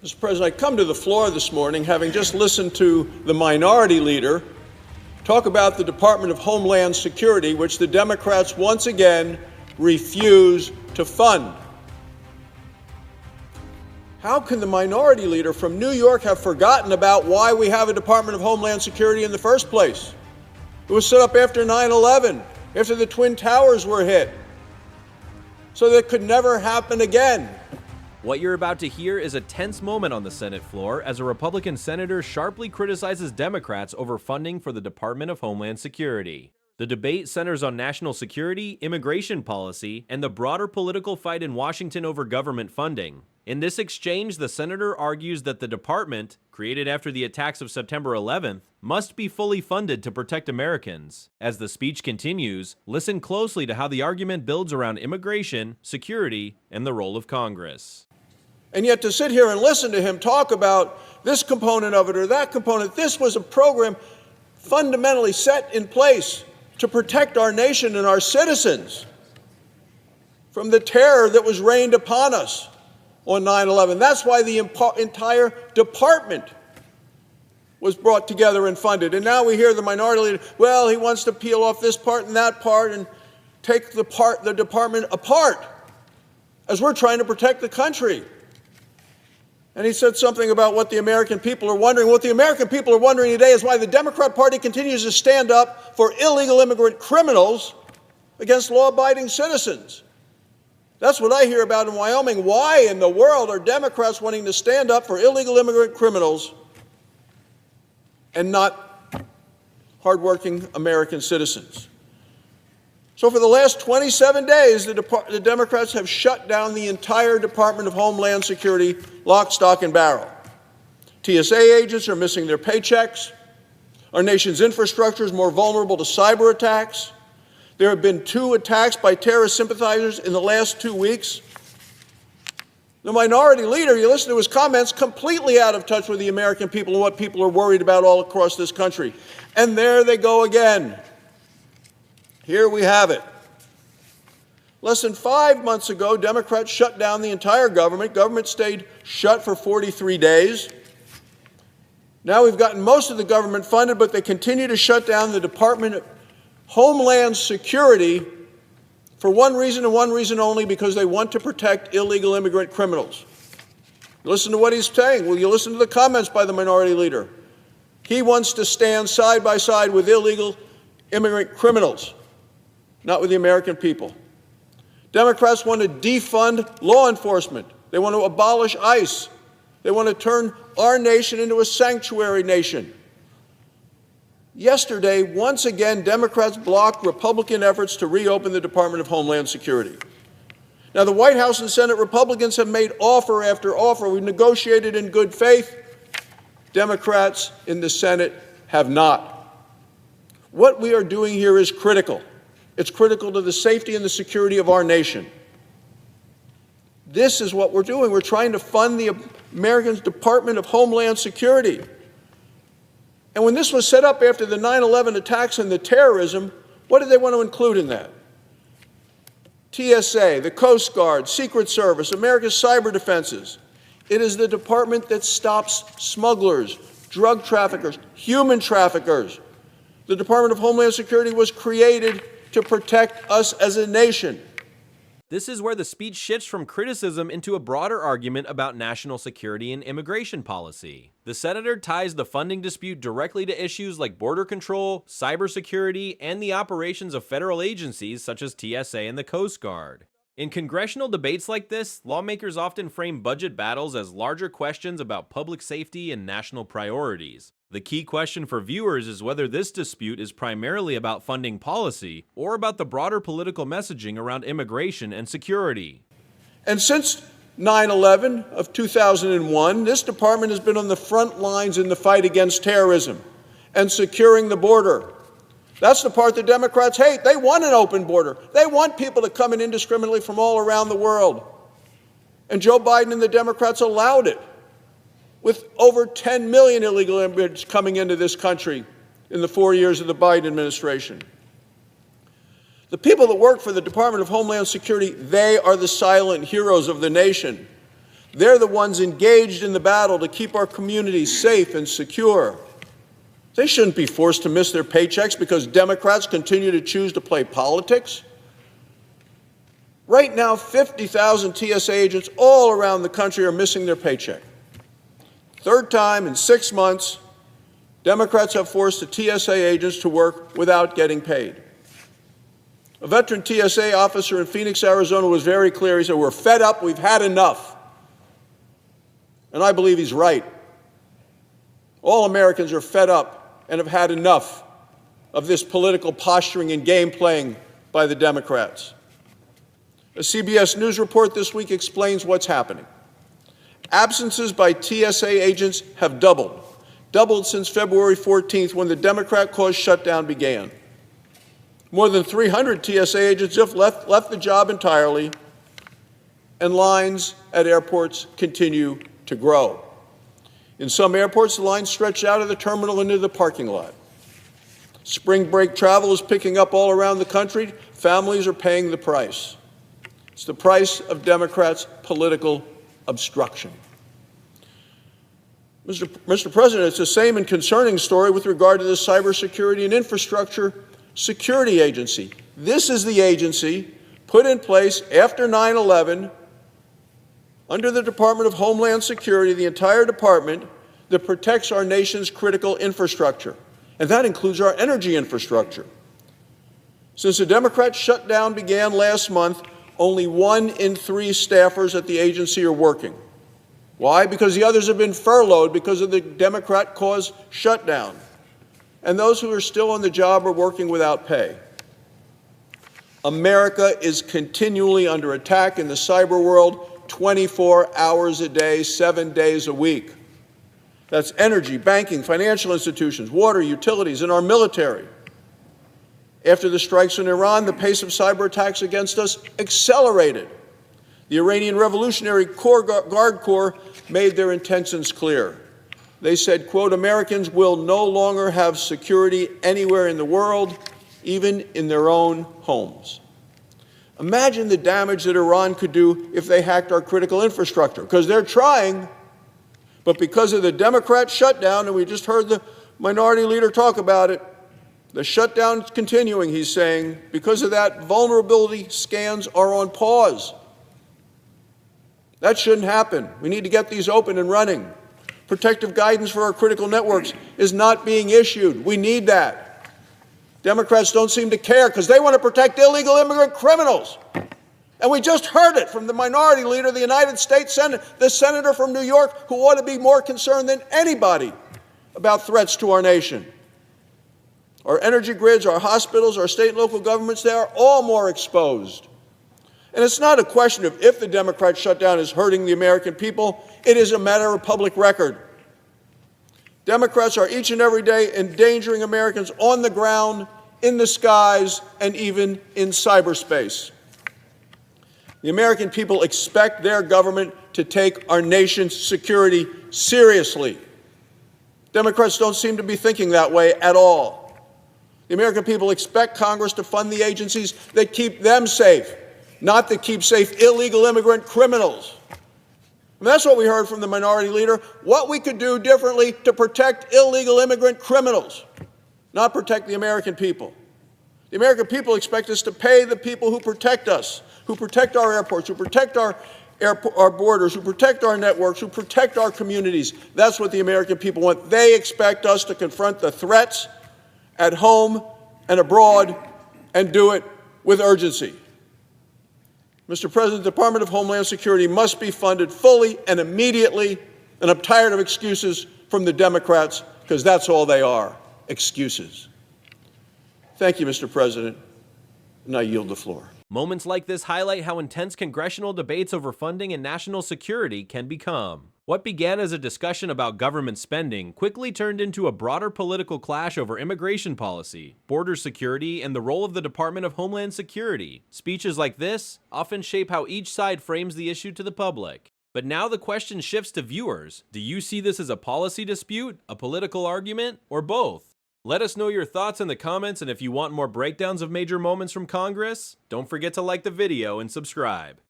Mr. President, I come to the floor this morning having just listened to the minority leader talk about the Department of Homeland Security, which the Democrats once again refuse to fund. How can the minority leader from New York have forgotten about why we have a Department of Homeland Security in the first place? It was set up after 9/11, after the Twin Towers were hit, so that it could never happen again. What you're about to hear is a tense moment on the Senate floor as a Republican senator sharply criticizes Democrats over funding for the Department of Homeland Security. The debate centers on national security, immigration policy, and the broader political fight in Washington over government funding. In this exchange, the senator argues that the department, created after the attacks of September 11th, must be fully funded to protect Americans. As the speech continues, listen closely to how the argument builds around immigration, security, and the role of Congress. And yet to sit here and listen to him talk about this component of it or that component, this was a program fundamentally set in place to protect our nation and our citizens from the terror that was rained upon us on 9/11. That's why the entire department was brought together and funded. And now we hear the minority leader, well, he wants to peel off this part and that part and take the department apart as we're trying to protect the country. And he said something about what the American people are wondering. What the American people are wondering today is why the Democrat Party continues to stand up for illegal immigrant criminals against law-abiding citizens. That's what I hear about in Wyoming. Why in the world are Democrats wanting to stand up for illegal immigrant criminals and not hardworking American citizens? So for the last 27 days, the Democrats have shut down the entire Department of Homeland Security, lock, stock, and barrel. TSA agents are missing their paychecks. Our nation's infrastructure is more vulnerable to cyber attacks. There have been 2 attacks by terrorist sympathizers in the last 2 weeks. The minority leader, you listen to his comments, completely out of touch with the American people and what people are worried about all across this country. And there they go again. Here we have it. Less than 5 months ago, Democrats shut down the entire government. Government stayed shut for 43 days. Now we've gotten most of the government funded, but they continue to shut down the Department of Homeland Security for one reason and one reason only, because they want to protect illegal immigrant criminals. Listen to what he's saying. Will you listen to the comments by the minority leader? He wants to stand side by side with illegal immigrant criminals, not with the American people. Democrats want to defund law enforcement. They want to abolish ICE. They want to turn our nation into a sanctuary nation. Yesterday, once again, Democrats blocked Republican efforts to reopen the Department of Homeland Security. Now, the White House and Senate Republicans have made offer after offer. We've negotiated in good faith. Democrats in the Senate have not. What we are doing here is critical. It's critical to the safety and the security of our nation. This is what we're doing. We're trying to fund the American Department of Homeland Security. And when this was set up after the 9/11 attacks and the terrorism, what did they want to include in that? TSA, the Coast Guard, Secret Service, America's cyber defenses. It is the department that stops smugglers, drug traffickers, human traffickers. The Department of Homeland Security was created to protect us as a nation. This is where the speech shifts from criticism into a broader argument about national security and immigration policy. The senator ties the funding dispute directly to issues like border control, cybersecurity, and the operations of federal agencies such as TSA and the Coast Guard. In congressional debates like this, lawmakers often frame budget battles as larger questions about public safety and national priorities. The key question for viewers is whether this dispute is primarily about funding policy or about the broader political messaging around immigration and security. And since 9/11 of 2001, this department has been on the front lines in the fight against terrorism and securing the border. That's the part the Democrats hate. They want an open border. They want people to come in indiscriminately from all around the world. And Joe Biden and the Democrats allowed it, with over 10 million illegal immigrants coming into this country in the 4 years of the Biden administration. The people that work for the Department of Homeland Security, they are the silent heroes of the nation. They're the ones engaged in the battle to keep our communities safe and secure. They shouldn't be forced to miss their paychecks because Democrats continue to choose to play politics. Right now, 50,000 TSA agents all around the country are missing their paycheck. Third time in 6 months, Democrats have forced the TSA agents to work without getting paid. A veteran TSA officer in Phoenix, Arizona was very clear. He said, "We're fed up, we've had enough." And I believe he's right. All Americans are fed up and have had enough of this political posturing and game playing by the Democrats. A CBS News report this week explains what's happening. Absences by TSA agents have doubled since February 14th when the Democrat-caused shutdown began. More than 300 TSA agents have left the job entirely, and lines at airports continue to grow. In some airports, the lines stretch out of the terminal into the parking lot. Spring break travel is picking up all around the country. Families are paying the price. It's the price of Democrats' political obstruction. Mr. President, it's the same and concerning story with regard to the Cybersecurity and Infrastructure Security Agency. This is the agency put in place after 9/11 under the Department of Homeland Security, the entire department that protects our nation's critical infrastructure, and that includes our energy infrastructure. Since the Democrat shutdown began last month, only 1 in 3 staffers at the agency are working. Why? Because the others have been furloughed because of the Democrat-caused shutdown. And those who are still on the job are working without pay. America is continually under attack in the cyber world 24 hours a day, 7 days a week. That's energy, banking, financial institutions, water, utilities, and our military. After the strikes in Iran, the pace of cyber attacks against us accelerated. The Iranian Revolutionary Guard Corps made their intentions clear. They said, quote, "Americans will no longer have security anywhere in the world, even in their own homes." Imagine the damage that Iran could do if they hacked our critical infrastructure, because they're trying, but because of the Democrat shutdown, and we just heard the minority leader talk about it, the shutdown is continuing, he's saying. Because of that, vulnerability scans are on pause. That shouldn't happen. We need to get these open and running. Protective guidance for our critical networks is not being issued. We need that. Democrats don't seem to care because they want to protect illegal immigrant criminals. And we just heard it from the minority leader of the United States Senate, the senator from New York, who ought to be more concerned than anybody about threats to our nation. Our energy grids, our hospitals, our state and local governments, they are all more exposed. And it's not a question of if the Democrat shutdown is hurting the American people. It is a matter of public record. Democrats are each and every day endangering Americans on the ground, in the skies, and even in cyberspace. The American people expect their government to take our nation's security seriously. Democrats don't seem to be thinking that way at all. The American people expect Congress to fund the agencies that keep them safe, not that keep safe illegal immigrant criminals. And that's what we heard from the minority leader, what we could do differently to protect illegal immigrant criminals, not protect the American people. The American people expect us to pay the people who protect us, who protect our airports, who protect our borders, who protect our networks, who protect our communities. That's what the American people want. They expect us to confront the threats at home and abroad and do it with urgency. Mr. President, the Department of Homeland Security must be funded fully and immediately, and I'm tired of excuses from the Democrats, because that's all they are, excuses. Thank you, Mr. President, and I yield the floor. Moments like this highlight how intense congressional debates over funding and national security can become. What began as a discussion about government spending quickly turned into a broader political clash over immigration policy, border security, and the role of the Department of Homeland Security. Speeches like this often shape how each side frames the issue to the public. But now the question shifts to viewers. Do you see this as a policy dispute, a political argument, or both? Let us know your thoughts in the comments, and if you want more breakdowns of major moments from Congress, don't forget to like the video and subscribe.